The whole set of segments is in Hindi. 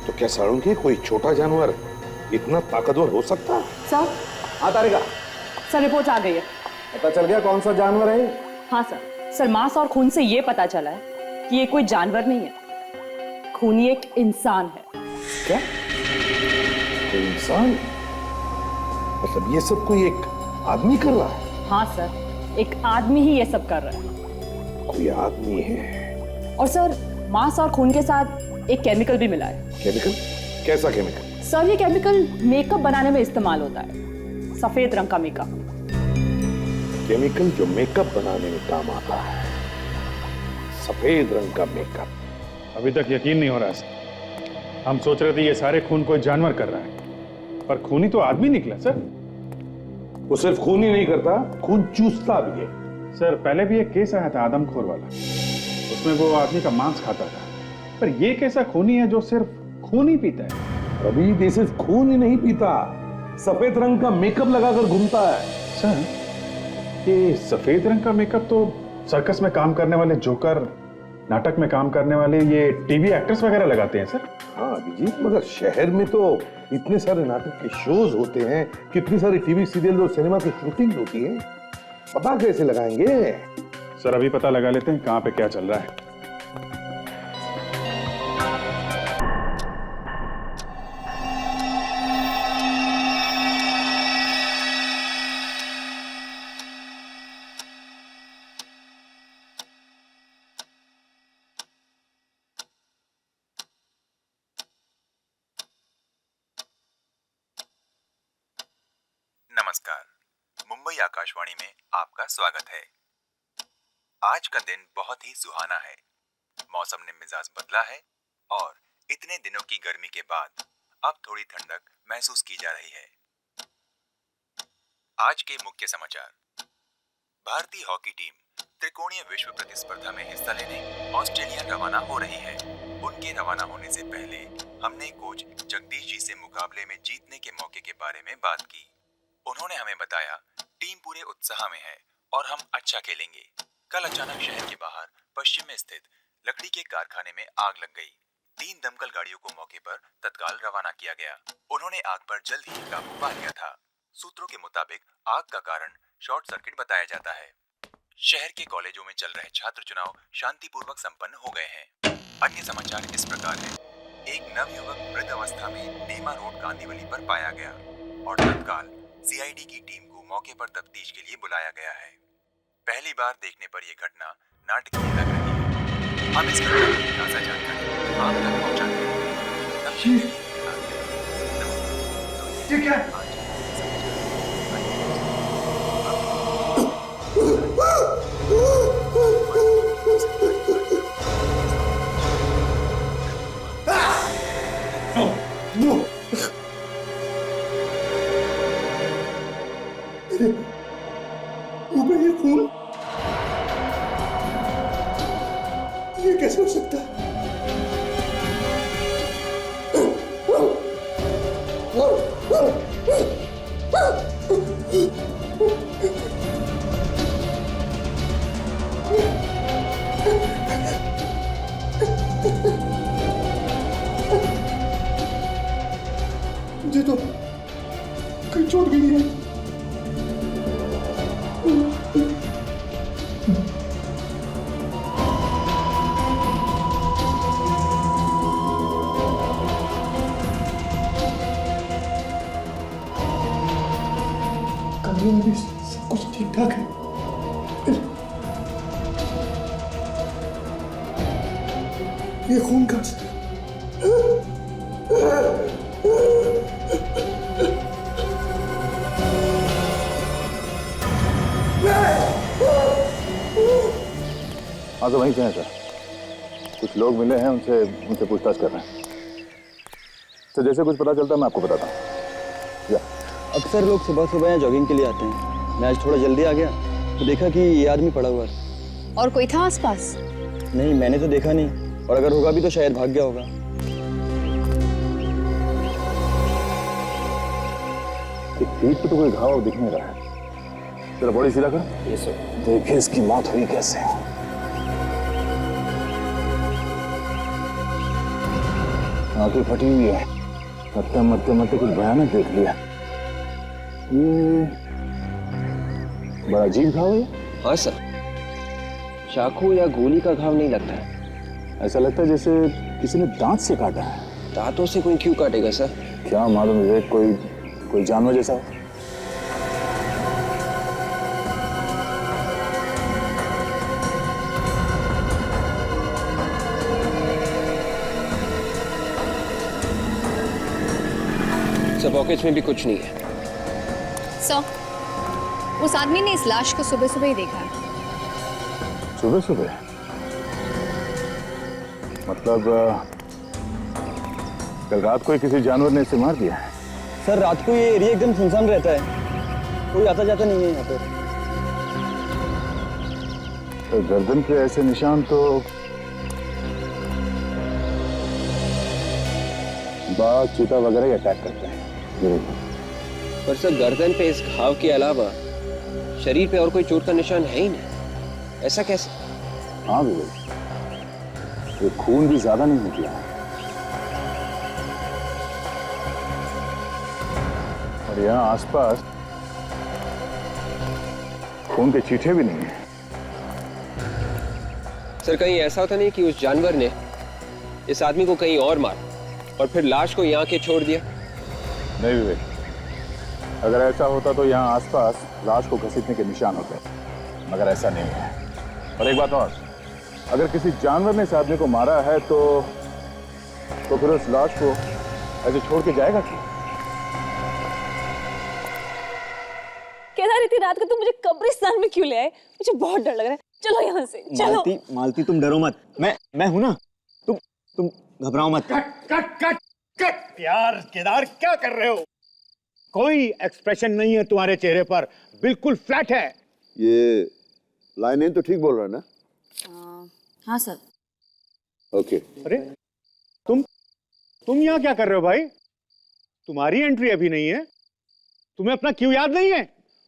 तो क्या सारंगी कोई छोटा जानवर इतना ताकतवर हो सकता है? सर। हाँ तारिका, सर रिपोर्ट आ गई है। पता चल गया कौन सा जानवर है? हाँ सर मांस और खून से ये पता चला है कि ये कोई जानवर नहीं है, खूनी एक इंसान है। क्या? कोई इंसान? मतलब ये सब कोई एक आदमी कर रहा है? हाँ सर, एक आदमी ही ये सब कर रहा है। कोई आदमी है? और सर मांस और खून के साथ एक केमिकल भी मिला है। केमिकल? कैसा केमिकल? सर ये केमिकल मेकअप बनाने में इस्तेमाल होता है, सफेद रंग का मेकअप। केमिकल जो मेकअप बनाने में काम आता है, सफेद रंग का मेकअप। अभी तक यकीन नहीं हो रहा सर। हम सोच रहे थे ये सारे खून कोई जानवर कर रहा है, पर खूनी तो आदमी निकला सर। वो सिर्फ खून ही नहीं करता, खून चूसता भी है। सर पहले भी एक केस आया था आदमखोर वाला, उसमें वो आदमी का मांस खाता था, पर ये कैसा खूनी है जो सिर्फ खून ही पीता है? अभी ये सिर्फ खून ही नहीं पीता, सफेद रंग का मेकअप लगाकर घूमता है। सर ये सफेद रंग का मेकअप तो सर्कस में काम करने वाले जोकर, नाटक में काम करने वाले ये टीवी एक्टर्स वगैरह लगाते हैं सर। हाँ अभिजीत, मगर शहर में तो इतने सारे नाटक के शोज होते हैं, कितनी सारी टीवी सीरियल और सिनेमा की शूटिंग होती है, पता कैसे लगाएंगे? सर अभी पता लगा लेते हैं कहाँ पे क्या चल रहा है। नमस्कार, मुंबई आकाशवाणी में आपका स्वागत है। आज का दिन बहुत ही सुहाना है। मौसम ने मिजाज बदला है और इतने दिनों की गर्मी के बाद अब थोड़ी ठंडक महसूस की जा रही है। आज के मुख्य समाचार। भारतीय हॉकी टीम त्रिकोणीय विश्व प्रतिस्पर्धा में हिस्सा लेने ऑस्ट्रेलिया रवाना हो रही है। उनके रवाना होने से पहले हमने कोच जगदीश जी से मुकाबले में जीतने के मौके के बारे में बात की। उन्होंने हमें बताया टीम पूरे उत्साह में है और हम अच्छा खेलेंगे। कल अचानक शहर के बाहर पश्चिम में स्थित लकड़ी के कारखाने में आग लग गई। 3 दमकल गाड़ियों को मौके पर तत्काल रवाना किया गया। उन्होंने आग पर जल्द ही काबू पा लिया था। सूत्रों के मुताबिक आग का कारण शॉर्ट सर्किट बताया जाता है। शहर के कॉलेजों में चल रहे छात्र चुनाव शांतिपूर्वक संपन्न हो गए हैं। अन्य समाचार इस प्रकार है। एक नवयुवक वृद्ध अवस्था में नेमा रोड कांदीवली पर पाया गया और तत्काल सीआईडी की टीम को मौके पर तफ्तीश के लिए बुलाया गया है। पहली बार देखने पर यह घटना नाटकीय लग रही है। हम इस घटना की ताजा जानकारी आप तक पहुंचाते हैं। ये क्या? ये खून, ये कैसे हो सकता है? मुझे तो कहीं चोट भी नहीं है। कमरे में भी सब कुछ ठीक ठाक है। ये खून का हाँ तो वहीं से हैं सर। कुछ लोग मिले हैं, उनसे पूछताछ कर रहे हैं। तो जैसे कुछ पता चलता है मैं आपको बताता हूँ। या अक्सर लोग सुबह सुबह यहाँ जॉगिंग के लिए आते हैं। मैं आज थोड़ा जल्दी आ गया तो देखा कि ये आदमी पड़ा हुआ है। और कोई था आसपास? नहीं, मैंने तो देखा नहीं, और अगर होगा भी तो शायद भाग गया होगा। पीठ पे तो कोई घाव दिख नहीं रहा है। तेरा बॉडी सीधा कर। ये सर। देखिए इसकी मौत हुई कैसे। आंखें फटी हुई है, मरते मरते कुछ भयानक देख लिया। ये बड़ा अजीब घाव है। हाँ सर, चाकू या गोली का घाव नहीं लगता है। ऐसा लगता है जैसे किसी ने दांत से काटा है। दांतों से कोई क्यों काटेगा सर? क्या मालूम विवेक, कोई जानवर जैसा हो। सर पॉकेट्स में भी कुछ नहीं है। सर, उस आदमी ने इस लाश को सुबह सुबह ही देखा है। सुबह सुबह? मतलब कल रात को ही किसी जानवर ने इसे मार दिया है। सर रात को ये एरिया एकदम सुनसान रहता है, कोई आता जाता नहीं है यहाँ पे। तो गर्दन पे ऐसे निशान तो बाघ, चीता वगैरह ही अटैक करते हैं। पर सर गर्दन पे इस घाव के अलावा शरीर पे और कोई चोट का निशान है ही नहीं, ऐसा कैसे? हाँ विवेक, ये खून भी ज्यादा नहीं निकला है और यहाँ आसपास खून के छींटे भी नहीं है। सर कहीं ऐसा होता नहीं कि उस जानवर ने इस आदमी को कहीं और मारा और फिर लाश को यहाँ के छोड़ दिया? नहीं विवेक, अगर ऐसा होता तो यहाँ आसपास लाश को घसीटने के निशान होते, मगर ऐसा नहीं है। और एक बात और, अगर किसी जानवर ने इस आदमी को मारा है तो फिर उस लाश को ऐसे छोड़ के जाएगा क्यों? केदार, इतनी रात को तुम मुझे कब्रिस्तान में क्यों ले आए? मुझे बहुत डर लग रहा है। चलो यहाँ से, चलो। मालती तुम डरो मत, मैं हूं ना, तुम घबराओ मत। कट यार, केदार क्या कर रहे हो? कोई एक्सप्रेशन नहीं है तुम्हारे चेहरे पर, बिल्कुल फ्लैट है। ये लाइनें तो ठीक बोल रहा है ना? हाँ सर। ओके। अरे तुम यहाँ क्या कर रहे हो भाई? तुम्हारी एंट्री अभी नहीं है, तुम्हें अपना क्यों याद नहीं है?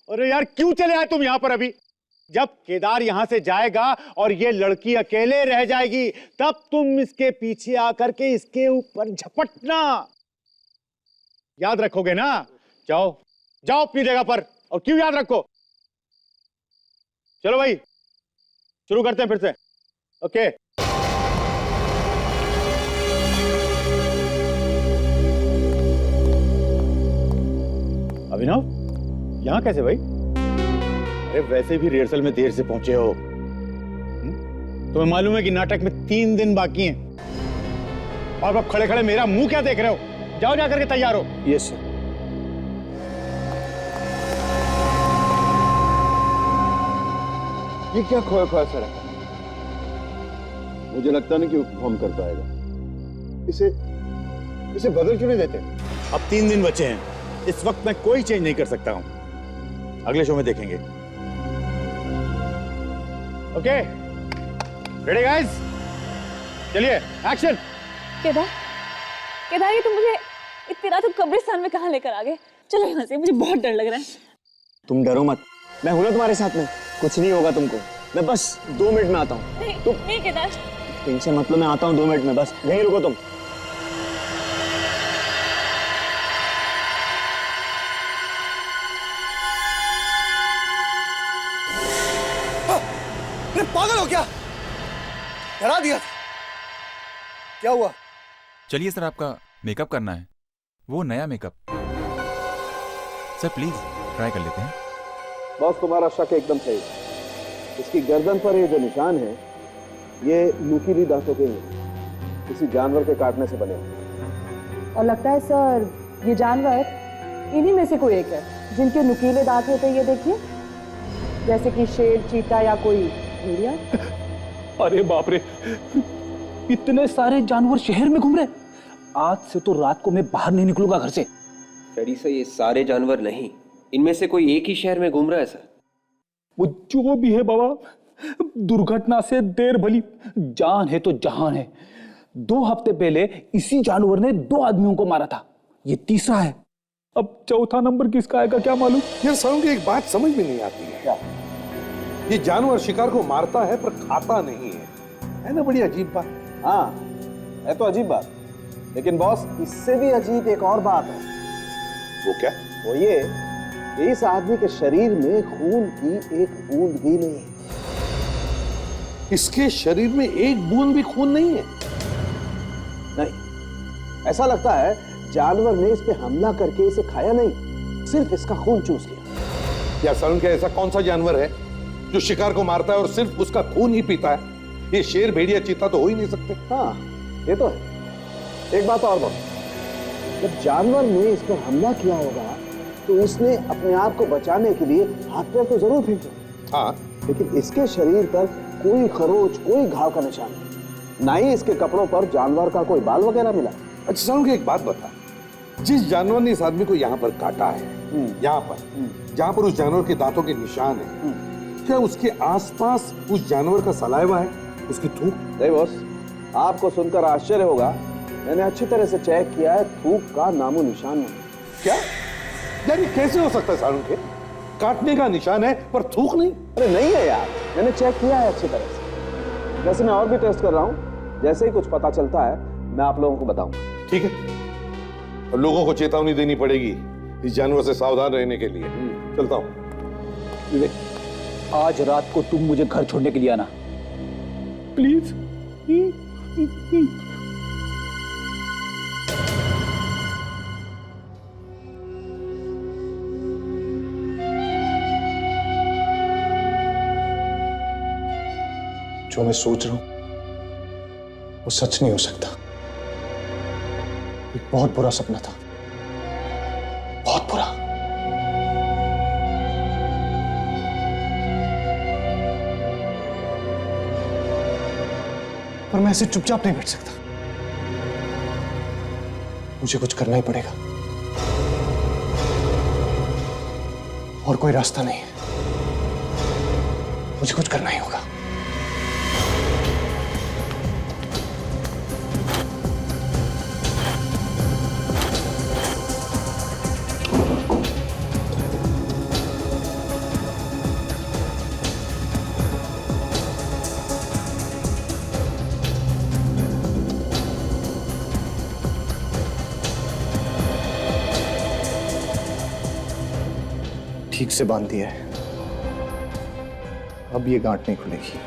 अरे यार क्यों चले आए तुम यहाँ पर अभी? जब केदार यहाँ से जाएगा और ये लड़की अकेले रह जाएगी, तब तुम इसके पीछे आकर के इसके ऊपर झपटना। याद रखोगे ना? जाओ जाओ अपनी जगह पर। और क्यों याद रखो? चलो भाई शुरू करते हैं फिर से। ओके। अभिनव, यहां कैसे भाई? अरे वैसे भी रिहर्सल में देर से पहुंचे हो। तुम्हें मालूम है कि नाटक में 3 दिन बाकी हैं। और अब खड़े खड़े मेरा मुंह क्या देख रहे हो? जाओ जाकर के तैयार हो। Yes sir. ये क्या खोया खोया सा रखा? मुझे लगता नहीं कि वो परफॉर्म कर पाएगा। इसे बदल क्यों नहीं देते? अब 3 दिन बचे हैं, इस वक्त मैं कोई चेंज नहीं कर सकता हूं। अगले शो में देखेंगे। Okay, ready guys? चलिए एक्शन। केदार, ये तुम मुझे इतनी रात को कब्रिस्तान में कहाँ लेकर आ गए? चलो यहाँ से, मुझे बहुत डर लग रहा है। तुम डरो मत, मैं हूं ना तुम्हारे साथ में, कुछ नहीं होगा तुमको। मैं बस 2 मिनट में आता हूँ। नहीं केदार, टेंशन मतलब, मैं आता हूँ 2 मिनट में, बस यहीं रुको तुम। अरे पागल हो क्या? डरा दिया। क्या हुआ? चलिए सर, आपका मेकअप करना है, वो नया मेकअप। सर प्लीज ट्राई कर लेते हैं। बॉस, तुम्हारा शक एकदम सही। इसकी गर्दन पर ये जो निशान है, ये नुकीली दांतों के हैं, किसी जानवर के काटने से बने हैं। और लगता है सर ये जानवर इन्हीं में से कोई एक है जिनके नुकीले दांत होते हैं। ये देखिए, जैसे कि शेर, चीता या कोई भेड़िया। अरे बाप रे, इतने सारे जानवर शहर में घूम रहे। आज से तो रात को मैं बाहर नहीं निकलूंगा घर से। डैडी सर, ये सारे जानवर नहीं, इनमें से कोई एक ही शहर में घूम रहा है सर। वो जो भी है बाबा, दुर्घटना से देर भली, जान है तो जहान है। 2 हफ्ते पहले इसी जानवर ने 2 आदमियों को मारा था, ये तीसरा है। अब चौथा नंबर किसका आएगा क्या मालूम। यार सरों की एक बात समझ में नहीं आती है। क्या? ये जानवर शिकार को मारता है पर खाता नहीं है ना? बड़ी अजीब बात। हाँ, है तो अजीब बात, लेकिन बॉस, इससे भी अजीब एक और बात है। वो क्या? वो ये कि इस आदमी के शरीर में खून की एक बूंद भी नहीं है। इसके शरीर में एक बूंद भी खून नहीं है? नहीं, ऐसा लगता है जानवर ने इस पे हमला करके इसे खाया नहीं, सिर्फ इसका खून चूस लिया। या सारुण, क्या ऐसा कौन सा जानवर है जो शिकार को मारता है और सिर्फ उसका खून ही पीता है? ये शेर, भेड़िया, चीता तो हो ही नहीं सकते। हाँ, ये तो है। एक बात और बॉस, जब जानवर ने इस पर हमला किया होगा तो उसने अपने आप को बचाने के लिए हाथ पैर तो जरूर फेंके। हाँ, लेकिन इसके शरीर पर कोई खरोच, कोई घाव का निशान नहीं, ना ही इसके कपड़ों पर जानवर का कोई बाल वगैरह मिला। अच्छा सारुण, एक बात बता, जिस जानवर ने इस आदमी को यहाँ पर काटा है, यहाँ पर जहाँ पर उस जानवर के दांतों के निशान है, क्या उसके आसपास उस जानवर का सलाइवा है, उसकी थूक? नहीं बॉस, आपको सुनकर आश्चर्य होगा, मैंने अच्छी तरह से चेक किया है, थूक का नामो निशान नहीं। क्या? यार ये कैसे हो सकता है सारुण के? काटने का निशान है पर थूक नहीं? अरे नहीं है यार, मैंने चेक किया है अच्छी तरह से। वैसे मैं और भी टेस्ट कर रहा हूँ, जैसे ही कुछ पता चलता है मैं आप लोगों को बताऊंगा। ठीक है, और लोगों को चेतावनी देनी पड़ेगी इस जानवर से सावधान रहने के लिए। चलता हूँ। विवेक, आज रात को तुम मुझे घर छोड़ने के लिए आना, प्लीज। जो मैं सोच रहा हूं वो सच नहीं हो सकता। एक बहुत बुरा सपना था, बहुत बुरा। पर मैं ऐसे चुपचाप नहीं बैठ सकता, मुझे कुछ करना ही पड़ेगा और कोई रास्ता नहीं है, मुझे कुछ करना ही होगा। ठीक से बांध दिया है, अब ये गांठ नहीं खुलेगी,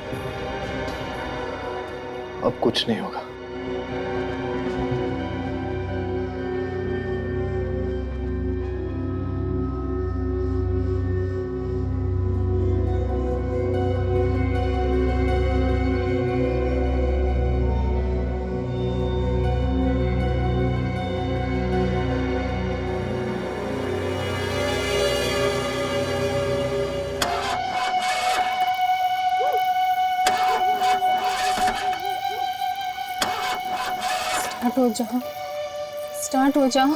अब कुछ नहीं होगा। स्टार्ट हो जाओ।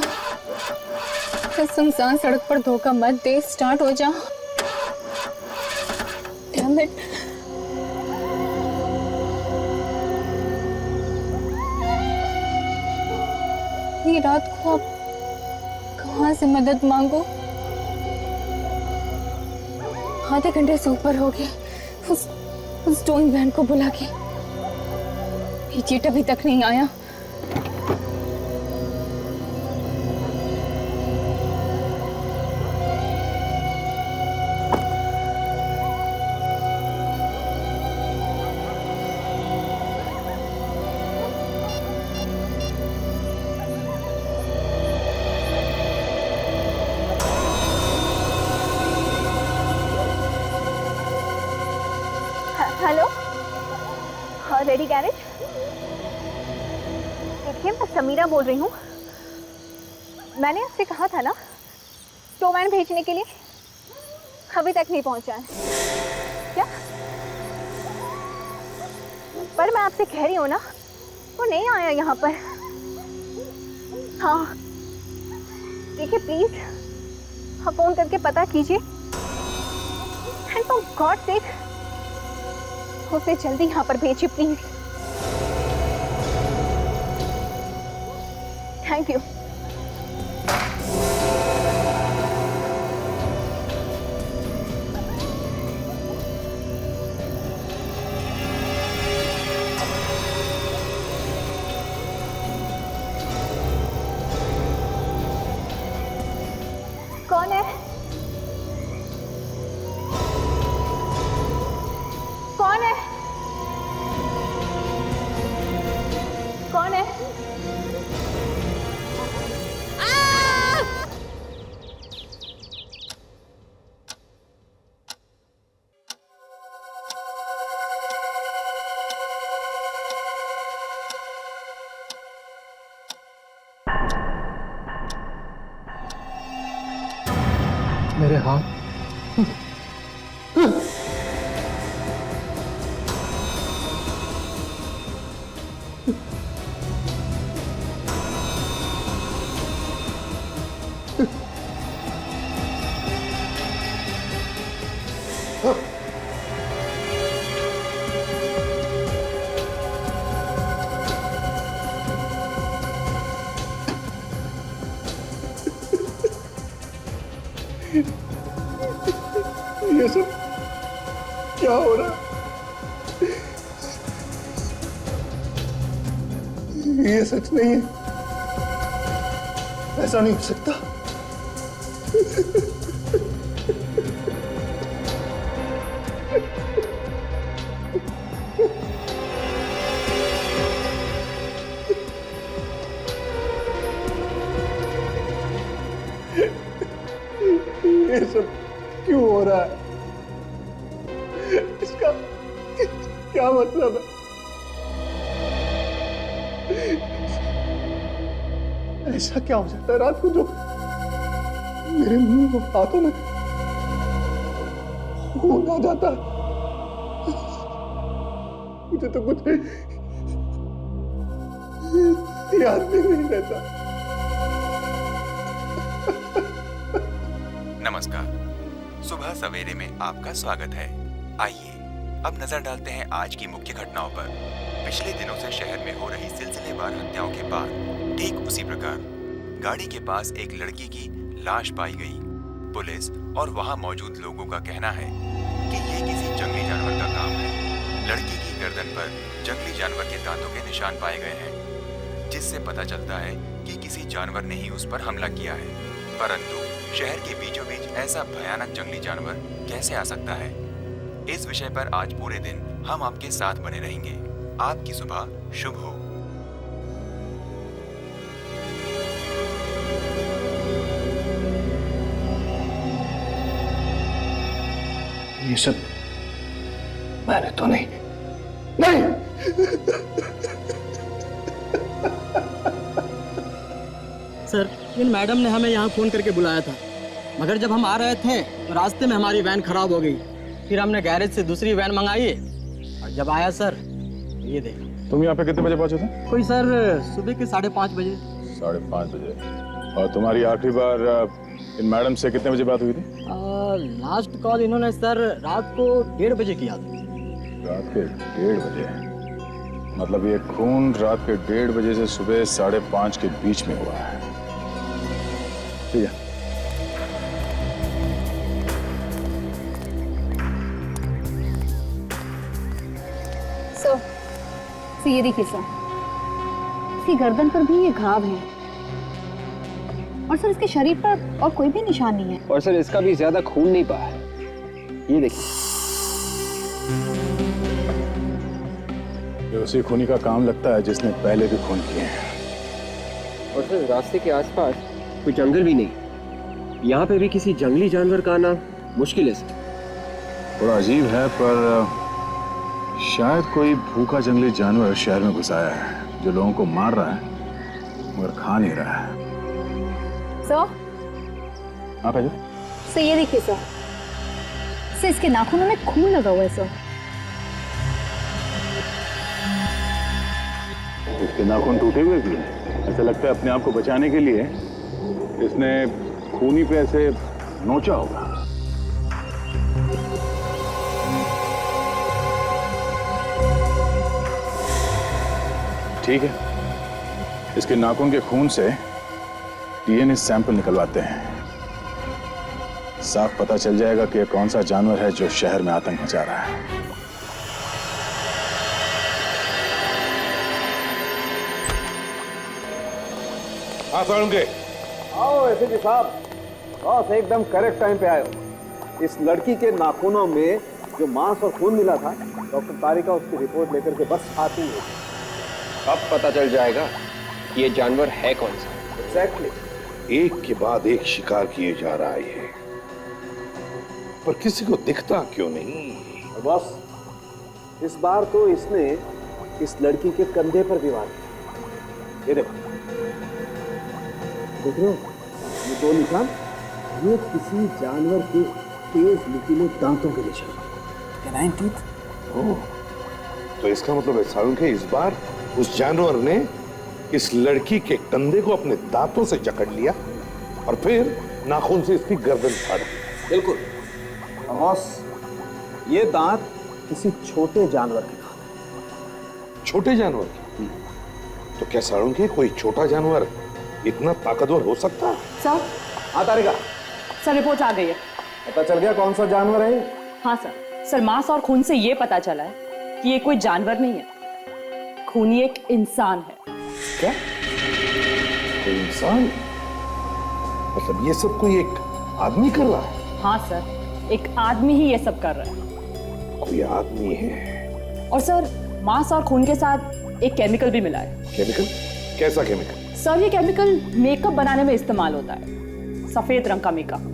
इस सुनसान सड़क पर धोखा मत दे, स्टार्ट हो जाओ। Damn it. ये रात को अब कहाँ से मदद मांगो? आधे घंटे से ऊपर हो गए उस टोइंग वैन को बुला के, ये चीट अभी तक नहीं आया। हेलो, हाँ रेडी गैरेज। देखिए मैं समीरा बोल रही हूँ। मैंने आपसे कहा था ना टो वैन भेजने के लिए, अभी तक नहीं पहुँचा है क्या? पर मैं आपसे कह रही हूँ ना, वो नहीं आया यहाँ पर। हाँ देखिए प्लीज हाँ फोन करके पता कीजिए, एंड फॉर गॉड सेक उसे जल्दी यहाँ पर भेजिए प्लीज। Thank you. मेरे हाथ ये सब क्या हो रहा है? ये सच नहीं है, ऐसा नहीं हो सकता। ये सब क्यों हो रहा है? इसका क्या मतलब है? ऐसा क्या हो सकता है रात को जो मेरे मुंह और हाथों में खून आ जाता है? मुझे तो कुछ याद भी नहीं रहता। नमस्कार, सुबह सवेरे में आपका स्वागत है। आइए अब नजर डालते हैं आज की मुख्य घटनाओं पर। पिछले दिनों से शहर में हो रही सिलसिलेवार हत्याओं के बाद ठीक उसी प्रकार गाड़ी के पास एक लड़की की लाश पाई गई। पुलिस और वहां मौजूद लोगों का कहना है कि ये किसी जंगली जानवर का काम है। लड़की की गर्दन पर जंगली जानवर के दांतों के निशान पाए गए हैं, जिससे पता चलता है कि किसी जानवर ने ही उस पर हमला किया है। परंतु शहर के बीचों बीच ऐसा भयानक जंगली जानवर कैसे आ सकता है? इस विषय पर आज पूरे दिन हम आपके साथ बने रहेंगे। आपकी सुबह शुभ हो। ये सब मैंने तो नहीं। सर, इन मैडम ने हमें यहाँ फोन करके बुलाया था, मगर जब हम आ रहे थे तो रास्ते में हमारी वैन खराब हो गई। फिर हमने गैरेज से दूसरी वैन मंगाई और जब आया सर तो ये देखो। तुम यहाँ पे कितने बजे पहुंचे थे? कोई सर सुबह के 5:30 बजे। 5:30 बजे। और तुम्हारी आखिरी बार इन मैडम से कितने बजे बात हुई थी? लास्ट कॉल इन्होंने सर रात को 1:30 बजे किया था। रात के 1:30 बजे? मतलब ये खून रात के 1:30 बजे से सुबह 5:30 के बीच में हुआ है। ठीक है। सो ये देखिए सर, इसकी गर्दन पर भी ये घाव है और सर इसके शरीर पर और कोई भी निशान नहीं है। और सर इसका भी ज्यादा खून नहीं बहा है। ये देखिए, ये उसी खूनी का काम लगता है जिसने पहले भी खून किए हैं। और सर रास्ते के आसपास कोई जंगल भी नहीं, यहाँ पे भी किसी जंगली जानवर का आना मुश्किल है सर। थोड़ा अजीब है, पर शायद कोई भूखा जंगली जानवर शहर में घुस आया है जो लोगों को मार रहा है मगर खा नहीं रहा है। सर, आप आइए। सर ये देखिए सर, इसके नाखूनों में खून लगा हुआ है सर। इसके नाखून टूटे हुए भी हैं। ऐसा लगता है अपने आप को बचाने के लिए इसने खूनी पे ऐसे नोचा होगा। ठीक है, इसके नाखून के खून से डीएनए सैंपल निकलवाते हैं। साफ पता चल जाएगा कि कौन सा जानवर है जो शहर में आतंक मचा रहा है। हाँ सालुंके। आओ एसपी साहब, बस एकदम करेक्ट टाइम पे आए हो। इस लड़की के नाखूनों में जो मांस और खून मिला था, डॉक्टर तारिका उसकी रिपोर्ट लेकर के बस आती है। अब पता चल जाएगा कि ये जानवर है कौन सा। एग्जैक्टली। एक के बाद एक शिकार किए जा रहा है ये, पर किसी को दिखता क्यों नहीं? बस इस बार तो इसने इस लड़की के कंधे पर भी वार किया। ये देखो, देख रहे हो ये 2 निशान, ये किसी जानवर के तेज नुकीले दांतों के निशान। Canine teeth. ओह, तो इसका मतलब है सारुण के इस बार उस जानवर ने इस लड़की के कंधे को अपने दांतों से जकड़ लिया और फिर नाखून से इसकी गर्दन फाड़ दी। बिल्कुल बॉस, ये दांत किसी छोटे जानवर के दांत हैं। छोटे जानवर की? तो क्या सारुण के कोई छोटा जानवर इतना ताकतवर हो सकता है? सर। हाँ तारिका। सर रिपोर्ट आ गई है। पता चल गया कौन सा जानवर है? हाँ सर मांस और खून से ये पता चला है कि ये कोई जानवर नहीं है, खूनी एक इंसान है। क्या? कोई इंसान? मतलब ये सब कोई एक आदमी कर रहा है? हाँ सर, एक आदमी ही ये सब कर रहा है। कोई आदमी है? और सर मांस और खून के साथ एक केमिकल भी मिला है। केमिकल? कैसा केमिकल? सर ये केमिकल मेकअप बनाने में इस्तेमाल होता है, सफेद रंग का मेकअप।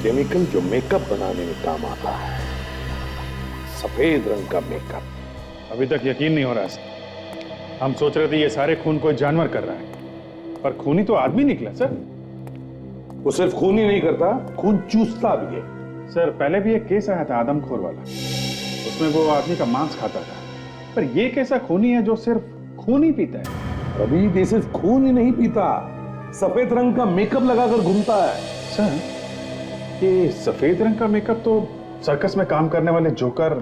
केमिकल जो मेकअप बनाने में काम आता है, सफेद रंग का मेकअप। अभी तक यकीन नहीं हो रहा सर। हम सोच रहे थे ये सारे खून कोई जानवर कर रहा है, पर खूनी तो आदमी निकला सर। वो सिर्फ खून ही नहीं करता, खून चूसता भी है। सर पहले भी एक केस आया था आदमखोर वाला, उसमें वो आदमी का मांस खाता था, पर ये कैसा खूनी है जो सिर्फ खून ही पीता है? अभी ये सिर्फ खून ही नहीं पीता, सफेद रंग का मेकअप लगाकर घूमता है। सर ये सफेद रंग का मेकअप तो सर्कस में काम करने वाले जोकर,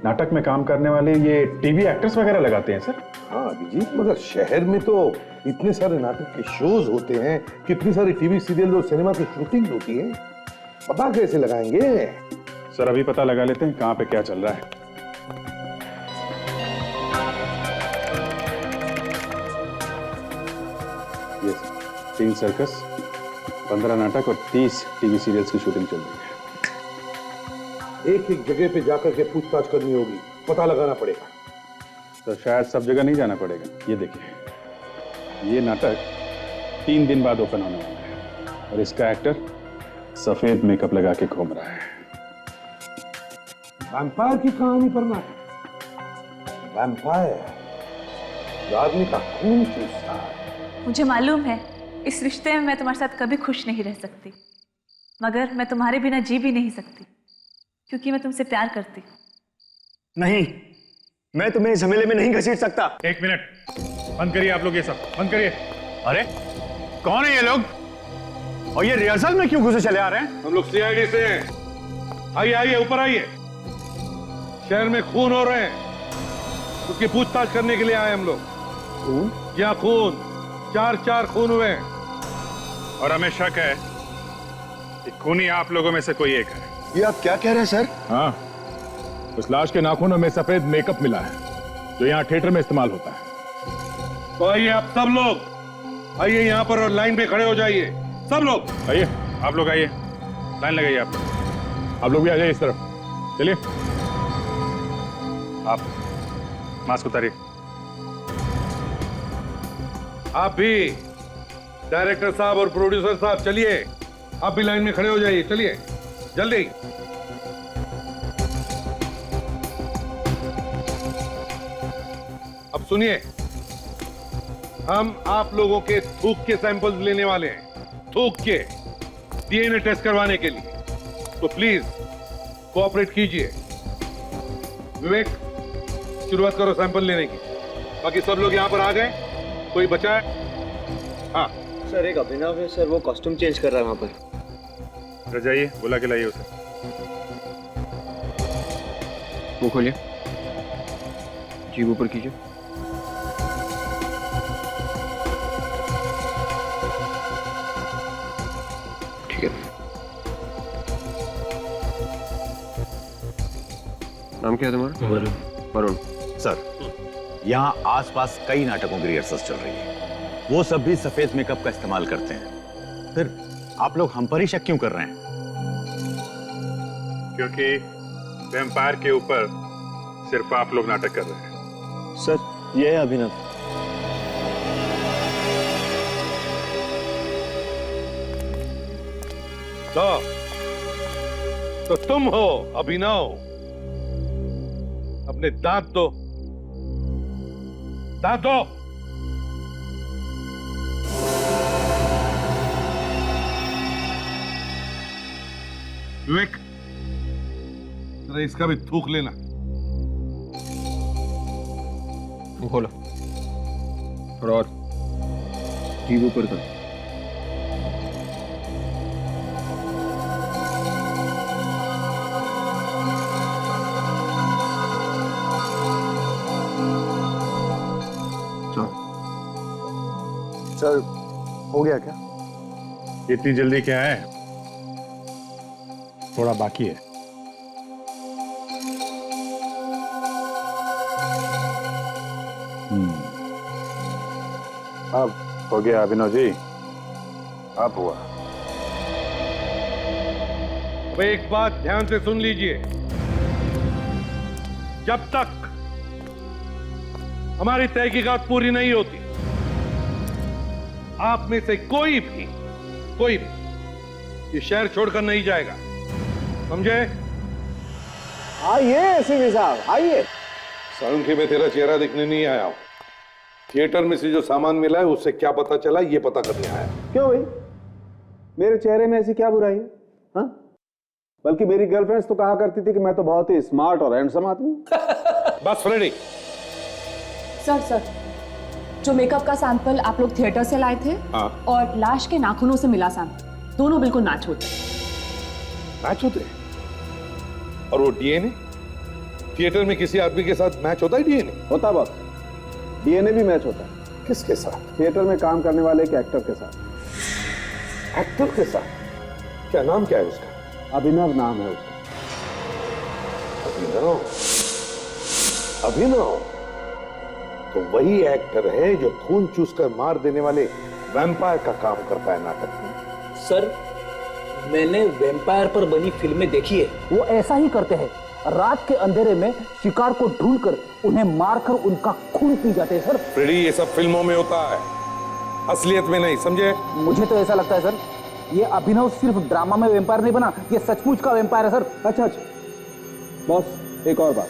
नाटक में काम करने वाले ये टीवी एक्टर्स वगैरह लगाते हैं सर। हाँ अभिजीत, मगर शहर में तो इतने सारे नाटक के शोज होते हैं, कितनी सारी टीवी सीरियल और सिनेमा की शूटिंग होती है, पता कैसे लगाएंगे? सर अभी पता लगा लेते हैं कहां पे क्या चल रहा है। ये 3 सर्कस, 15 नाटक और 30 टीवी सीरियल्स की शूटिंग चल रही है। एक एक जगह पे जाकर के पूछताछ करनी होगी, पता लगाना पड़ेगा। तो शायद सब जगह नहीं जाना पड़ेगा। ये देखिए, ये नाटक 3 दिन बाद ओपन होने वाला है और इसका एक्टर सफेद मेकअप लगा के घूम रहा है। वैम्पायर की कहानी पर नाटक। वैम्पायर जो आदमी का खून चूसता है। मुझे मालूम है इस रिश्ते में मैं तुम्हारे साथ कभी खुश नहीं रह सकती, मगर मैं तुम्हारे बिना जी भी नहीं सकती, क्योंकि मैं तुमसे प्यार करती। नहीं, मैं तुम्हें इस झमेले में नहीं घसीट सकता। 1 मिनट, बंद करिए आप लोग, ये सब बंद करिए। अरे कौन है ये लोग और ये रिहर्सल में क्यों घुसे चले आ रहे हैं? हम लोग सीआईडी से हैं। आइए आइए ऊपर आइए। शहर में खून हो रहे हैं, उसकी पूछताछ करने के लिए आए हम लोग। खून? क्या खून? 4 खून हुए हैं और हमें शक है कि खूनी आप लोगों में से कोई एक है। ये आप क्या कह रहे हैं सर? हाँ, उस लाश के नाखूनों में सफेद मेकअप मिला है जो यहाँ थिएटर में इस्तेमाल होता है। तो आइए आप सब लोग, आइए यहाँ पर और लाइन पे खड़े हो जाइए। सब लोग आइए, आप लोग आइए, लाइन लगाइए। आप लोग भी आ जाइए इस तरफ। चलिए, आप मास्क उतारिए। आप भी, डायरेक्टर साहब और प्रोड्यूसर साहब, चलिए आप भी लाइन में खड़े हो जाइए। चलिए जल्दी। अब सुनिए, हम आप लोगों के थूक के सैंपल्स लेने वाले हैं, थूक के डीएनए टेस्ट करवाने के लिए। तो प्लीज कोऑपरेट कीजिए। विवेक, शुरुआत करो सैंपल लेने की। बाकी सब लोग यहाँ पर आ गए? कोई बचा है? हाँ सर, एक अभिनव है सर, वो कॉस्ट्यूम चेंज कर रहा है वहां पर। जाइए, बुला के लाइए उसे। वो खोलिए, जीभ ऊपर कीजिए। ठीक है। नाम क्या है तुम्हारा? वरुण। वरुण। सर, यहाँ आसपास कई नाटकों की रिहर्सल चल रही है, वो सब भी सफेद मेकअप का इस्तेमाल करते हैं। फिर आप लोग हम पर ही शक क्यों कर रहे हैं? क्योंकि वैम्पायर के ऊपर सिर्फ आप लोग नाटक कर रहे हैं। सर, ये है अभिनव। तो तुम हो अभिनव? अपने दांत दो, दांत दो। विवेक, जरा इसका भी थूक लेना। खोलो थोड़ा और जीभ ऊपर कर। सर हो गया क्या? इतनी जल्दी क्या है, थोड़ा बाकी है। अब हो गया अभिनव जी, अब हुआ। अब एक बात ध्यान से सुन लीजिए, जब तक हमारी तहकीकात पूरी नहीं होती, आप में से कोई भी ये शहर छोड़कर नहीं जाएगा, समझे? आइए एसीपी साहब, आइए। साळुंखे, मैं तेरा चेहरा देखने नहीं आया हूं। थिएटर में से जो सामान मिला है उससे क्या पता चला, ये पता करने आया। क्यों भाई, मेरे चेहरे में ऐसी क्या बुराई है? हाँ, बल्कि मेरी गर्लफ्रेंड्स तो कहा करती थी कि मैं तो बहुत ही स्मार्ट और हैंडसम आदमी हूं। बस फ्रेडी। सर, जो मेकअप का सैंपल आप लोग थिएटर से लाए थे और लाश के नाखूनों से मिला सैंपल, दोनों बिल्कुल मैच होते। मैच होते? और वो डीएनए? थिएटर में किसी आदमी के साथ मैच होता है डीएनए? होता बॉस, डीएनए भी मैच होता है। किसके साथ? थिएटर में काम करने वाले एक एक्टर के साथ। एक्टर के साथ? क्या नाम क्या है उसका? अभिनव नाम है उसका। अभिनव तो वही एक्टर है जो खून चूसकर मार देने वाले वैम्पायर का काम करता है नाटक में। सर, मैंने वैम्पायर पर बनी फिल्में देखी है, वो ऐसा ही करते हैं। रात के अंधेरे में शिकार को ढूंढकर उन्हें मारकर उनका खून पी जाते हैं सर। फ्रेडी, ये सब फिल्मों में होता है, असलियत में नहीं, समझे? मुझे तो ऐसा लगता है सर, ये अभिनव सिर्फ ड्रामा में वैम्पायर नहीं बना, ये सचमुच का वैम्पायर है सर। अच्छा बॉस, एक और बात,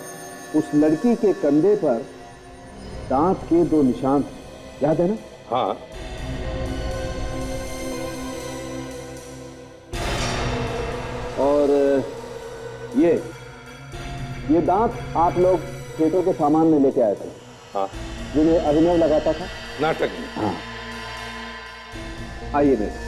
उस लड़की के कंधे पर दांत के 2 निशान याद है ना? हाँ। और ये दांत आप लोग थिएटर के सामान में लेके आए थे। हाँ। जिन्हें अभिनव लगाता था नाटक में। हाँ। आइए मेरे।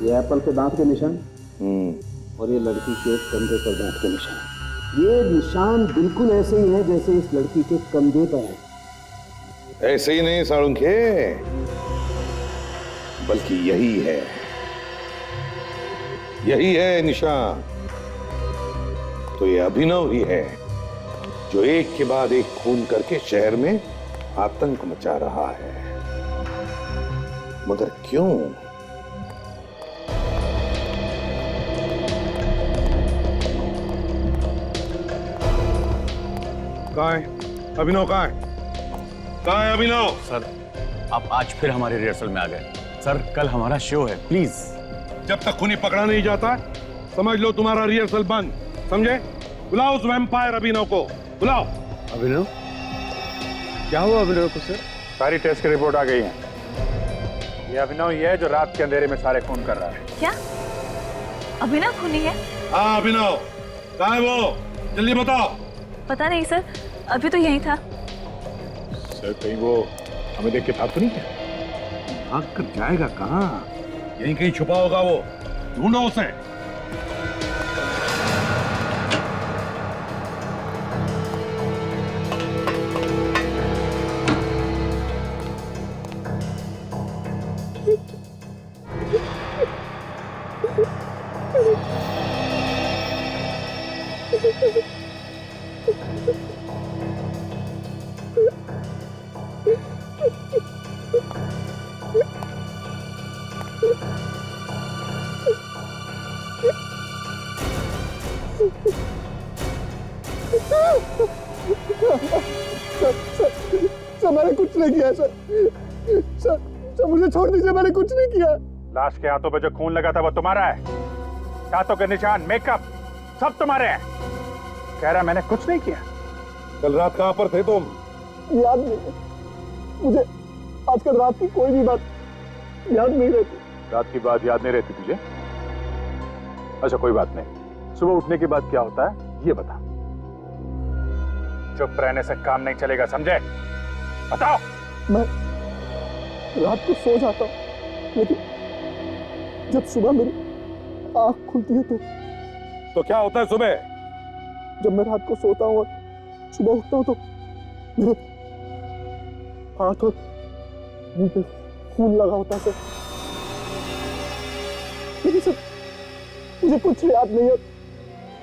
ये एप्पल के दांत के निशान और ये लड़की के कंधे पर दांत के निशान। ये निशान बिल्कुल ऐसे ही है जैसे इस लड़की के कंधे पर है। ऐसे ही नहीं साळुंखे, बल्कि यही है निशान। तो ये अभिनव ही है जो एक के बाद एक खून करके शहर में आतंक मचा रहा है। मगर क्यों? कहाँ है अभिनव? कहाँ है अभिनव? सर, आप आज फिर हमारी रिहर्सल में आ गए। सर, कल हमारा शो है, प्लीज। जब तक खूनी पकड़ा नहीं जाता, समझ लो तुम्हारा रिहर्सल बंद, समझे? बुलाओ उस वैम्पायर अभिनव को, बुलाओ। अभिनव? क्या हुआ अभिनव को सर? सारी टेस्ट की रिपोर्ट आ गई है। ये अभिनव ही है जो रात के अंधेरे में सारे खून कर रहा है। क्या अभिनव खूनी है? हाँ अभिनव, कहाँ है वो? जल्दी बताओ। पता नहीं सर, अभी तो यहीं था। सर, कहीं वो हमें देख के भाग तो नहीं गया? भाग कर जाएगा कहाँ? यहीं कहीं छुपा होगा वो, ढूंढो उसे। सर मैंने कुछ नहीं किया सर, मुझे छोड़ दीजिए, मैंने कुछ नहीं किया। लाश के हाथों पे जो खून लगा था वो तुम्हारा है। दांतों के निशान, मेकअप सब तुम्हारे हैं। कह रहा मैंने कुछ नहीं किया। कल रात कहां पर थे तुम? याद नहीं, मुझे आजकल रात की कोई भी बात याद नहीं रहती। रात की बात याद नहीं रहती तुझे? अच्छा कोई बात नहीं, सुबह उठने के बाद क्या होता है ये बता। चुप रहने से काम नहीं चलेगा, समझे? बताओ। मैं रात को सो जाता हूँ, लेकिन जब सुबह मेरी आंख खुलती है तो क्या होता है सुबह? जब मैं रात को सोता हूँ और सुबह उठता हूँ तो मेरे हाथ और मुंह पे खून लगा होता है सर। लेकिन सर मुझे कुछ याद नहीं है,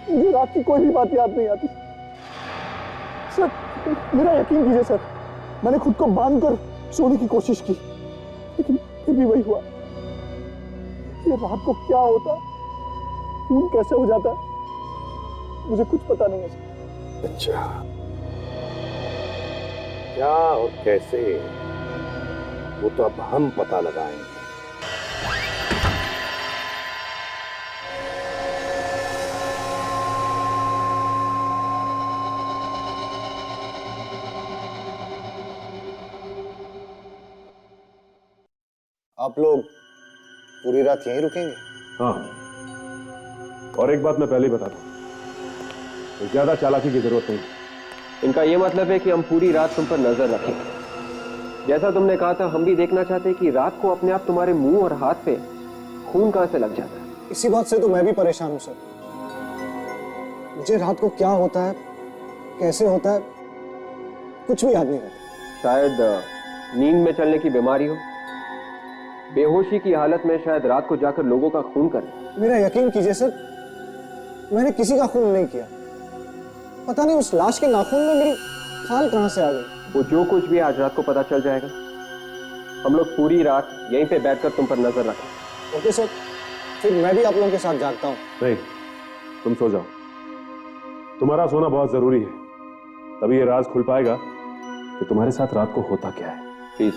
मुझे रात की कोई भी बात याद नहीं आती। सर मेरा यकीन कीजिए सर, मैंने खुद को बांधकर सोने की कोशिश की, लेकिन फिर भी वही हुआ। ये रात को क्या होता, खून कैसे हो जाता, मुझे कुछ पता नहीं है सर। अच्छा, क्या और कैसे, वो तो अब हम पता लगाएंगे। आप लोग पूरी रात यहीं रुकेंगे? हाँ, और एक बात मैं पहले ही बता दूं, ज्यादा चालाकी की जरूरत नहीं। इनका ये मतलब है कि हम पूरी रात तुम पर नजर रखेंगे। जैसा तुमने कहा था, हम भी देखना चाहते हैं कि रात को अपने आप तुम्हारे मुंह और हाथ पे खून कहां से लग जाता है। इसी बात से तो मैं भी परेशान हूं सर। मुझे रात को क्या होता है, कैसे होता है, कुछ भी याद नहीं रहता। शायद नींद में चलने की बीमारी हो, बेहोशी की हालत में शायद रात को जाकर लोगों का खून करें। मेरा यकीन कीजिए सर, मैंने किसी का खून नहीं किया। पता नहीं उस लाश के नाखून में मेरी खाल कहां से आ गई। वो जो कुछ भी आज रात को पता चल जाएगा। हम लोग पूरी रात यहीं पे बैठकर तुम पर नजर रखें। ओके सर, फिर मैं भी आप लोगों के साथ जागता हूँ। नहीं, तुम सो जाओ, तुम्हारा सोना बहुत जरूरी है। तभी ये राज खुल पाएगा कि तुम्हारे साथ रात को होता क्या है। प्लीज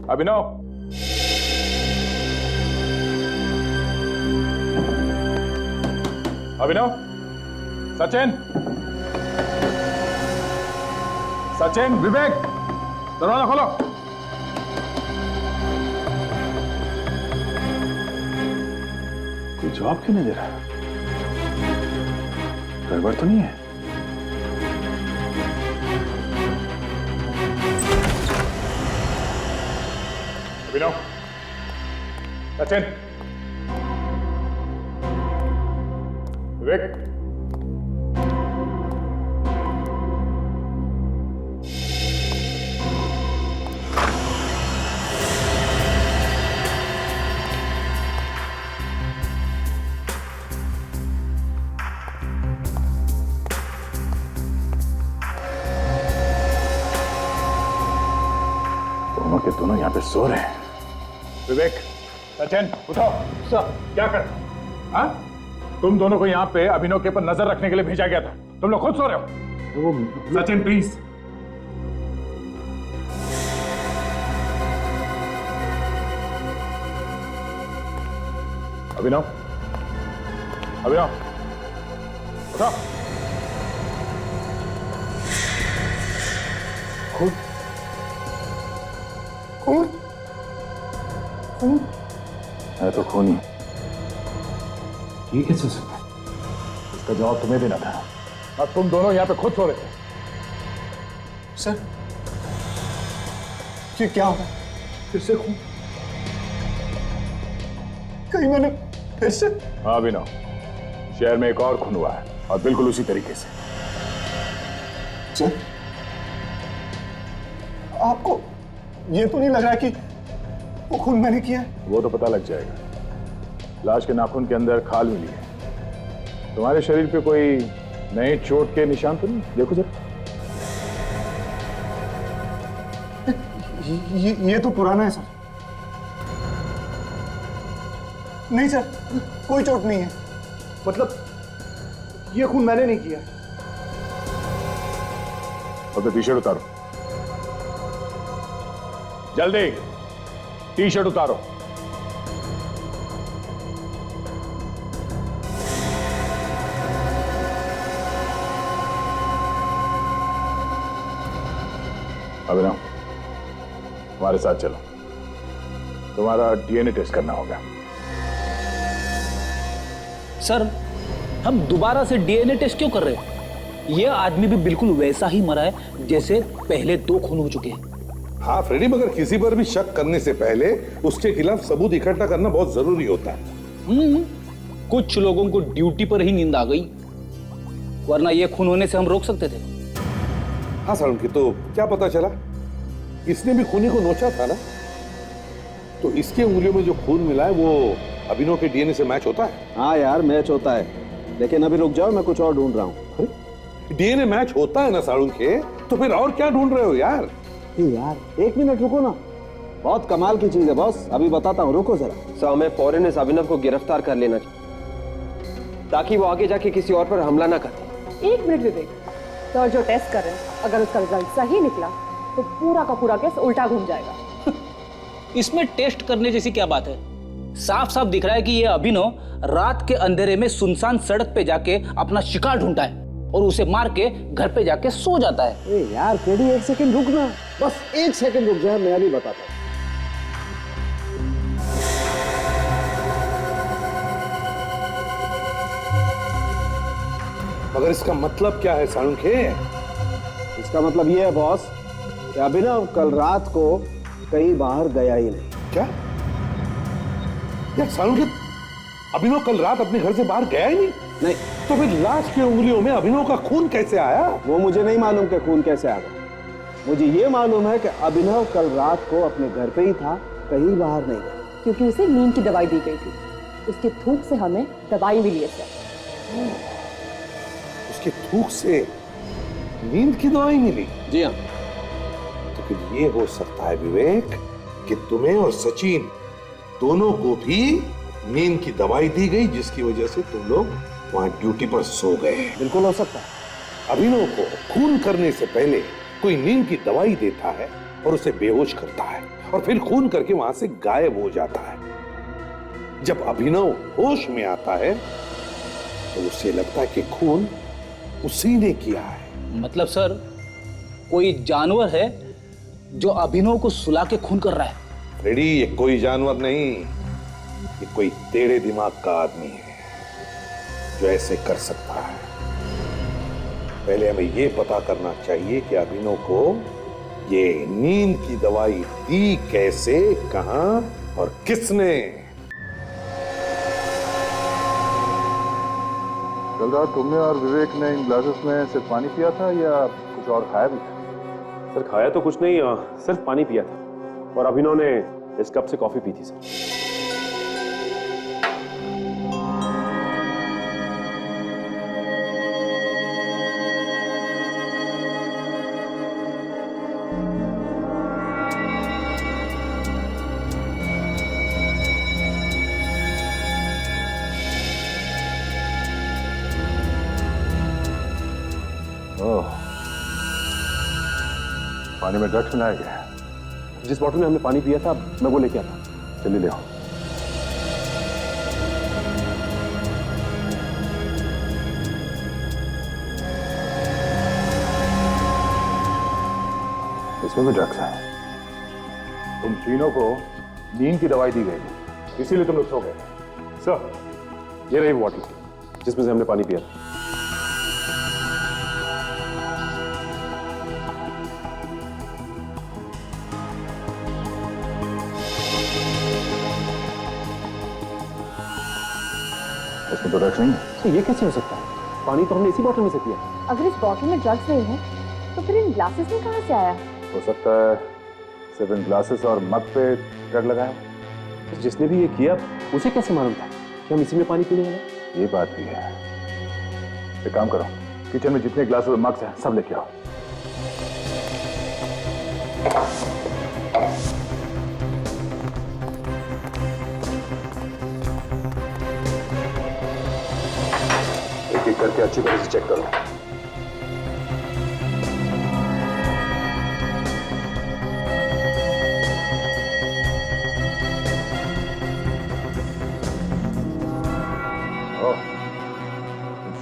अभिनव, अभिनव, सचिन, सचिन, विवेक, दरवाजा खोलो। कोई जवाब क्यों नहीं दे रहा? गड़बड़ तो नहीं है? अभिनव, सचिन, विवेक, दोनों के दोनों यहां पे सो रहे हैं। विवेक, सचिन, उठो। सर, क्या कर? हाँ? तुम दोनों को यहाँ पे अभिनव के पर नजर रखने के लिए भेजा गया था। तुम लोग खुद सो रहे हो। सचिन प्लीज। अभिनव, अभिनव, उठो। खुद खून, खून है तो खून ही। ये कैसे हो सकता है? इसका जवाब तुम्हें देना था। अब तुम दोनों यहाँ पे खुद सो रहे थे। सर, ये क्या होगा? फिर से खून? कहीं मैंने फिर से? हाँ अभिनव, शहर में एक और खून हुआ है और बिल्कुल उसी तरीके से। सर, आपको ये तो नहीं लग रहा कि वो खून मैंने किया है? वो तो पता लग जाएगा। लाश के नाखून के अंदर खाल मिली है। तुम्हारे शरीर पे कोई नए चोट के निशान तो नहीं? देखो जरा। ये तो पुराना है सर। नहीं सर, कोई चोट नहीं है। मतलब ये खून मैंने नहीं किया। और तो टी शर्ट उतारो, जल्दी टी शर्ट उतारो। अभिनव, हमारे साथ चलो, तुम्हारा डीएनए टेस्ट करना होगा। सर, हम दोबारा से डीएनए टेस्ट क्यों कर रहे हैं? यह आदमी भी बिल्कुल वैसा ही मरा है जैसे पहले 2 खून हो चुके हैं। हाँ फ्रेडी, मगर किसी पर भी शक करने से पहले उसके खिलाफ सबूत इकट्ठा करना बहुत जरूरी होता है। कुछ लोगों को ड्यूटी पर ही नींद आ गई, वरना यह खून होने से हम रोक सकते थे। हाँ सर, उनकी तो क्या पता चला, इसने भी खूनी को नोचा था ना, तो इसके उंगलियों में जो खून मिला है वो अभिनव के डीएनए से मैच होता है। हाँ यार, मैच होता है, लेकिन अभी रुक जाओ, मैं कुछ और ढूंढ रहा हूँ। डीएनए मैच होता है ना सारुण के, तो फिर और क्या ढूंढ रहे हो यार? यार 1 मिनट रुको ना, बहुत कमाल की चीज है बॉस, अभी बताता हूँ, रुको जरा। सर, हमें फौरन इस अभिनव को गिरफ्तार कर लेना चाहिए ताकि वो आगे जाके किसी और पर हमला ना करे। 1 मिनट विवेक, सर जो टेस्ट कर रहे हैं, अगर उसका रिजल्ट सही निकला तो पूरा का पूरा केस उल्टा घूम जाएगा। इसमें टेस्ट करने जैसी क्या बात है? साफ साफ दिख रहा है कि यह अभिनव रात के अंधेरे में सुनसान सड़क पे जाके अपना शिकार ढूंढता है और उसे मार के घर पे जाके सो जाता है। यार फ्रेडी, 1 सेकंड रुक ना, बस 1 सेकंड रुक जाए, मैं अभी बताता हूँ। मगर इसका मतलब क्या है सारुण के? इसका मतलब ये है बॉस कि अभिनव कल रात को कहीं बाहर गया ही नहीं। क्या यार सारुण के, अभिनव कल रात अपने घर से बाहर गया ही नहीं? नहीं। तो फिर लाश की उंगलियों में अभिनव का खून कैसे आया? वो मुझे नहीं मालूम कि खून कैसे आ गया, मुझे ये मालूम है कि अभिनव कल रात को अपने घर पे ही था, कहीं बाहर नहीं गया। क्योंकि उसे नींद की दवाई दी गई थी, उसके थूक से हमें दवाई मिली है सर। उसके थूक से नींद की दवाई मिली? जी हाँ। तो फिर ये हो सकता है विवेक कि तुम्हें और सचिन दोनों को भी नींद की दवाई दी गई, जिसकी वजह से तुम लोग वहां ड्यूटी पर सो गए। बिल्कुल हो सकता है। अभिनव को खून करने से पहले कोई नींद की दवाई देता है और उसे बेहोश करता है और फिर खून करके वहां से गायब हो जाता है। जब अभिनव होश में आता है तो उसे लगता है कि खून उसी ने किया है। मतलब सर, कोई जानवर है जो अभिनव को सुला के खून कर रहा है? रेडी, ये कोई जानवर नहीं, ये कोई टेढ़े दिमाग का आदमी है जो ऐसे कर सकता है। पहले हमें ये पता करना चाहिए कि अभिनव को ये नींद की दवाई दी कैसे, कहां और किसने। कल रात तुमने और विवेक ने इन ग्लासेस में सिर्फ पानी पिया था या कुछ और खाया भी था? सर खाया तो कुछ नहीं, सिर्फ पानी पिया था और अभिनव ने इस कप से कॉफी पी थी सर। पानी में ड्रग्स मिलाया गया है। जिस बॉटल में हमने पानी पिया था मैं वो लेके आता। चलिए ले आओ। इसमें भी ड्रग्स है। तुम तीनों को नींद की दवाई दी गई थी, इसीलिए तुम लोग सो गए। सर, ये रही बॉटल जिसमें से हमने पानी पिया था। इसमें तो ड्रग्स नहीं है। तो ये कैसे हो सकता है? पानी तो हमने इसी बॉटल में से पिया। अगर इस बॉटल में ड्रग्स नहीं है तो फिर इन ग्लासेस में कहां से आया? हो सकता है सिर्फ इन ग्लासेस और मग पे ड्रग लगाया। जिसने भी ये किया उसे कैसे मालूम था? कि हम इसी में पानी पीने वाले? ये बात भी है। एक काम करो, किचन में जितने ग्लास और मग्स हैं सब लेके आओ। एक एक करके अच्छी तरह से चेक करो।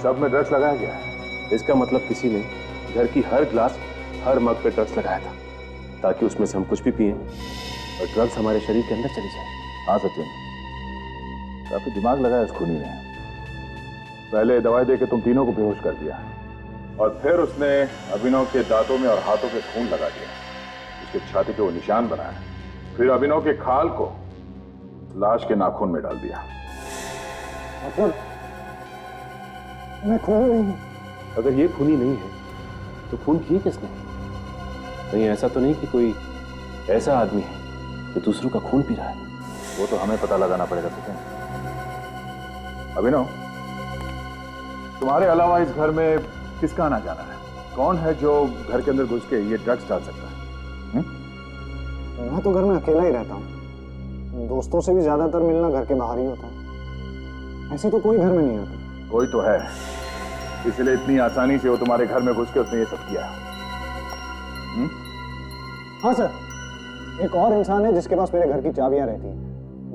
सब में ड्रग्स लगाया गया है। इसका मतलब किसी ने घर की हर ग्लास, हर मग पे ड्रग्स लगाया था, ताकि उसमें से हम कुछ भी पिए और ड्रग्स हमारे शरीर के अंदर चली जाए। हाँ सचिन, काफी दिमाग लगाया इस खूनी ने। पहले दवाई देके तुम तीनों को बेहोश कर दिया और फिर उसने अभिनव के दांतों में और हाथों पे खून लगा दिया, उसके छाती पे वो निशान बनाया, फिर अभिनव के खाल को लाश के नाखून में डाल दिया। मतलब मैं खूनी नहीं हूं। अगर ये खूनी नहीं है तो खून किए किसने? कहीं ऐसा तो नहीं कि कोई ऐसा आदमी है जो दूसरों का खून पी रहा है? वो तो हमें पता लगाना पड़ेगा सचिन। अभिनव, तुम्हारे अलावा इस घर में किसका आना जाना है? कौन है जो घर के अंदर घुस के ये ड्रग्स डाल सकता है? मैं तो घर में अकेला ही रहता हूँ। दोस्तों से भी ज्यादातर मिलना घर के बाहर ही होता है। ऐसे तो कोई घर में नहीं आता। कोई तो है, इसलिए इतनी आसानी से वो तुम्हारे घर में घुस के उसने ये सब किया। हाँ सर, एक और इंसान है जिसके पास मेरे घर की चाबियां रहती हैं।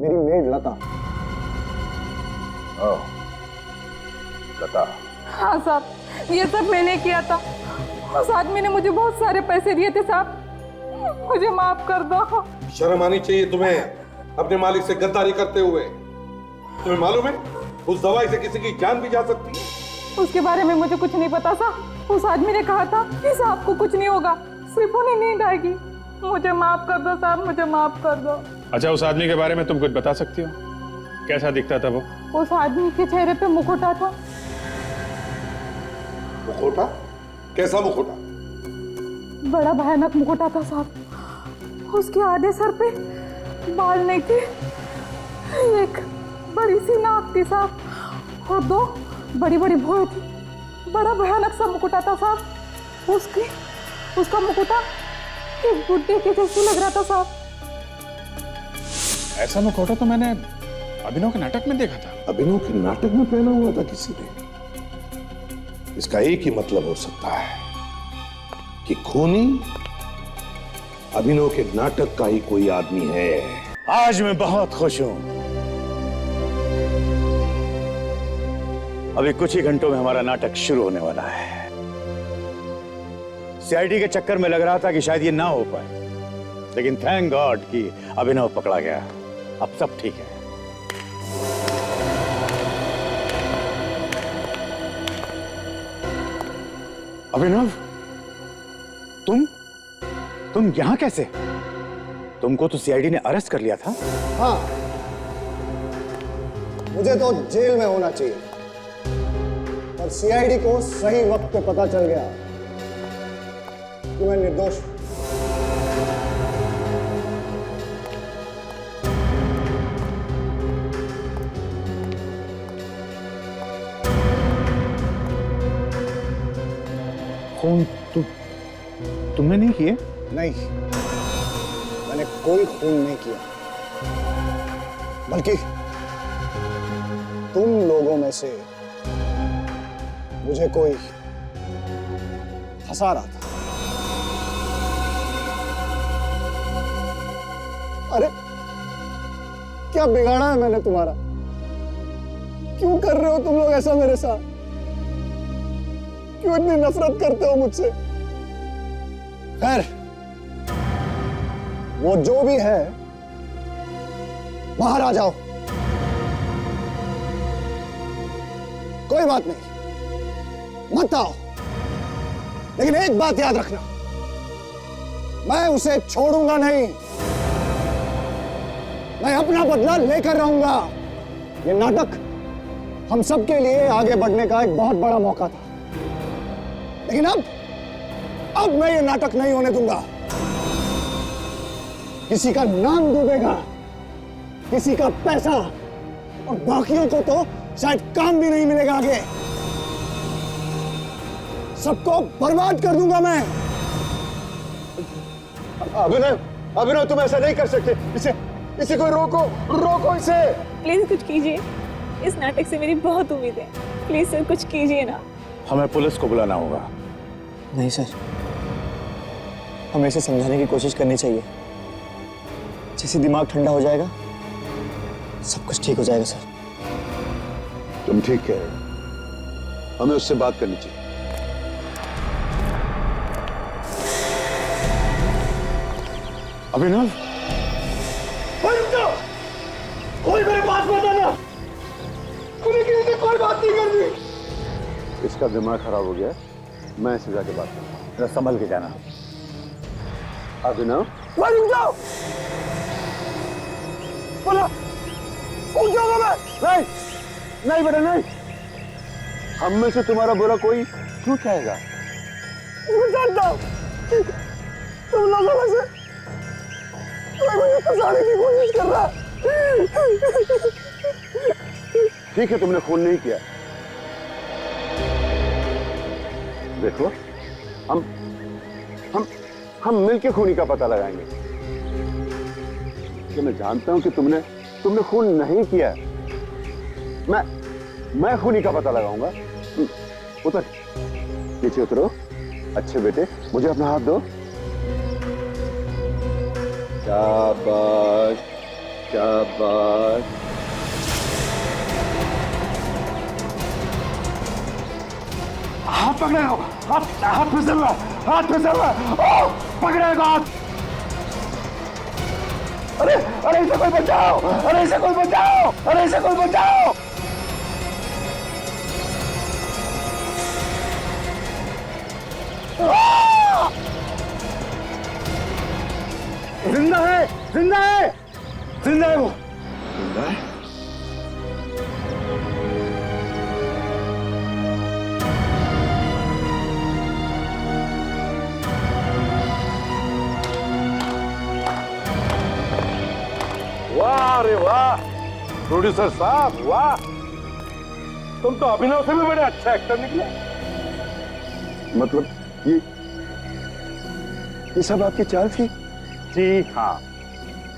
मेरी मेड लता। ओह, लता। हाँ साहब, ये सब मैंने किया था। उस आदमी ने मुझे बहुत सारे पैसे दिए थे साहब, मुझे माफ कर दो। शर्म आनी चाहिए तुम्हें अपने मालिक से गद्दारी करते हुए। तुम्हें मालूम है उस दवाई से किसी की जान भी जा सकती है। उसके बारे में मुझे कुछ नहीं पता साहब। उस आदमी ने कहा था कि साहब को कुछ नहीं होगा, सिर्फ उन्हें नींद आएगी। मुझे माफ कर दो साहब, मुझे माफ कर दो। अच्छा, उस आदमी के बारे में तुम कुछ बता सकती हो? कैसा दिखता था वो? उस आदमी के चेहरे पे मुखौटा था। मुखौटा? कैसा मुखौटा? बड़ा भयानक मुखौटा था साहब। उसके आधे सर पे बाल नहीं थे, एक बड़ी सी नाक थी साहब और दो बड़ी बड़ी भौं थी। बड़ा भयानक सा मुकुटा था साहब। उसका मुकुटा एक बुड्ढे के जैसे लग रहा था साहब। ऐसा मुखौटा तो मैंने अभिनव के नाटक में देखा था। अभिनव के नाटक में पहना हुआ था किसी ने? इसका एक ही मतलब हो सकता है कि खूनी अभिनव के नाटक का ही कोई आदमी है। आज मैं बहुत खुश हूं। अभी कुछ ही घंटों में हमारा नाटक शुरू होने वाला है। सीआईडी के चक्कर में लग रहा था कि शायद ये ना हो पाए, लेकिन थैंक गॉड कि अभिनव पकड़ा गया। अब सब ठीक है। अभिनव, तुम यहां कैसे? तुमको तो सीआईडी ने अरेस्ट कर लिया था। हाँ, मुझे तो जेल में होना चाहिए, पर सीआईडी को सही वक्त पे पता चल गया कि मैं निर्दोष हूं। खून तुमने नहीं किए? नहीं, मैंने कोई खून नहीं किया, बल्कि तुम लोगों में से मुझे कोई फंसा रहा था। अरे क्या बिगाड़ा है मैंने तुम्हारा? क्यों कर रहे हो तुम लोग ऐसा मेरे साथ? क्यों इतनी नफरत करते हो मुझसे? खैर, वो जो भी है, बाहर आ जाओ। कोई बात नहीं, मत आओ, लेकिन एक बात याद रखना, मैं उसे छोड़ूंगा नहीं। मैं अपना बदला लेकर रहूंगा। ये नाटक हम सबके लिए आगे बढ़ने का एक बहुत बड़ा मौका था, लेकिन अब मैं ये नाटक नहीं होने दूंगा। किसी का नाम डूबेगा, किसी का पैसा और बाकियों को तो शायद काम भी नहीं मिलेगा आगे। सबको बर्बाद कर दूंगा मैं। अभिनव तुम ऐसा नहीं कर सकते। इसे कोई रोको इसे। प्लीज कुछ कीजिए, इस नाटक से मेरी बहुत उम्मीद है। प्लीज सर कुछ कीजिए ना। हमें पुलिस को बुलाना होगा। नहीं सर, हमें इसे समझाने की कोशिश करनी चाहिए। जैसे दिमाग ठंडा हो जाएगा सब कुछ ठीक हो जाएगा सर। तुम ठीक कह रहे हो, हमें उससे बात करनी चाहिए। अभिनव, कोई मेरे पास मत आना। मैंने किसी से कोई बात नहीं करनी। इसका दिमाग खराब हो गया, मैं इसे जाके बात करूंगा। जरा संभल के जाना। अभिनव, रुक जाओ। बोला उठ जाऊंगा मैं। नहीं बेटा नहीं। हम में से तुम्हारा बुरा कोई क्यों चाहेगा? मैं जानता हूं तुम लोगों में से कोई मुझे फंसाने की कोशिश कर रहा है। ठीक है, तुमने खून नहीं किया। देखो, हम मिलके खूनी का पता लगाएंगे। तो मैं जानता हूं कि तुमने खून नहीं किया। मैं खूनी का पता लगाऊंगा। उतर, नीचे उतरो। अच्छे बेटे, मुझे अपना हाथ दो। शाबाश शाबाश। हाथ पकड़ेगा, हाथ फिसल रहा, हाथ फिसल रहा। पकड़ेगा हाथ। अरे इसे कोई बचाओ, अरे इसे कोई बचाओ, अरे इसे कोई बचाओ। जिंदा है, जिंदा है, जिंदा है वो। जिंदा है? वाह रे वाह, प्रोड्यूसर साहब वाह, तुम तो अभिनव से भी बड़े अच्छा एक्टर निकले। मतलब ये सब आपकी चाल थी? जी हाँ,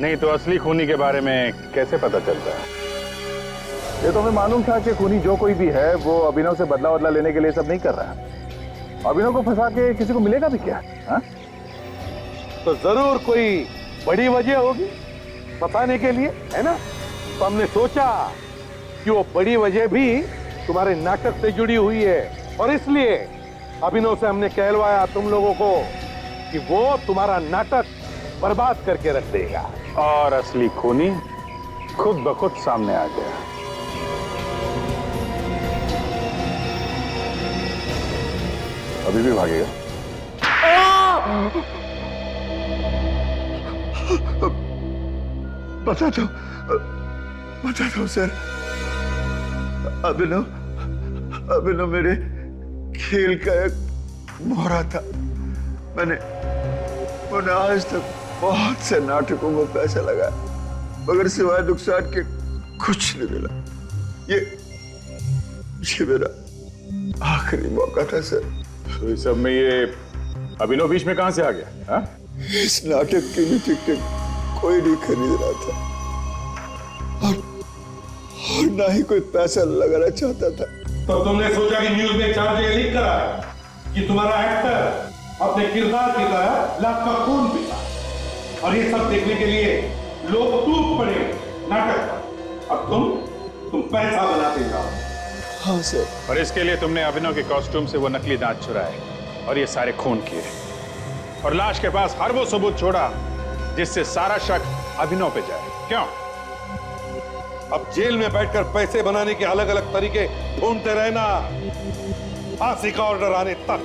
नहीं तो असली खूनी के बारे में कैसे पता चलता है? ये तो हमें मालूम था कि खूनी जो कोई भी है वो अभिनव से बदला लेने के लिए सब नहीं कर रहा है। अभिनव को फंसा के किसी को मिलेगा भी क्या? हा? तो जरूर कोई बड़ी वजह होगी फंसाने के लिए, है ना? तो हमने सोचा कि वो बड़ी वजह भी तुम्हारे नाटक से जुड़ी हुई है, और इसलिए अभिनव से हमने कहलवाया तुम लोगों को कि वो तुम्हारा नाटक बर्बाद करके रख देगा। और असली खूनी खुद ब खुद सामने आ गया। अभी भी भागेगा? बता दो सर। अभिनव मेरे खेल का एक मोहरा था। मैंने आज तक बहुत से नाटकों में पैसा लगाया, मगर सिवाय नुकसान के कुछ नहीं मिला। ये मेरा आखिरी मौका था सर। तो इस सब में ये अभिनव बीच में कहां से आ गया? हा? इस नाटक के लिए टिकट कोई नहीं खरीद रहा था, और ना ही कोई पैसा लगाना चाहता था। तो तुमने सोचा कि न्यूज में 4 जगह लिख कर आया कि तुम्हारा एक्टर अपने किरदार की तरह लाख का खून पीता, और ये सब देखने के लिए लोग टूट पड़े नाटक पर। अब तुम पैसा बनाते जाओ। हाँ सर। और इसके लिए तुमने अभिनव के कॉस्ट्यूम से वो नकली दांत चुराए और ये सारे खून किए, और लाश के पास हर वो सबूत छोड़ा जिससे सारा शक अभिनव पे जाए। क्यों? अब जेल में बैठकर पैसे बनाने के अलग अलग तरीके ढूंढते रहना, फांसी का ऑर्डर आने तक।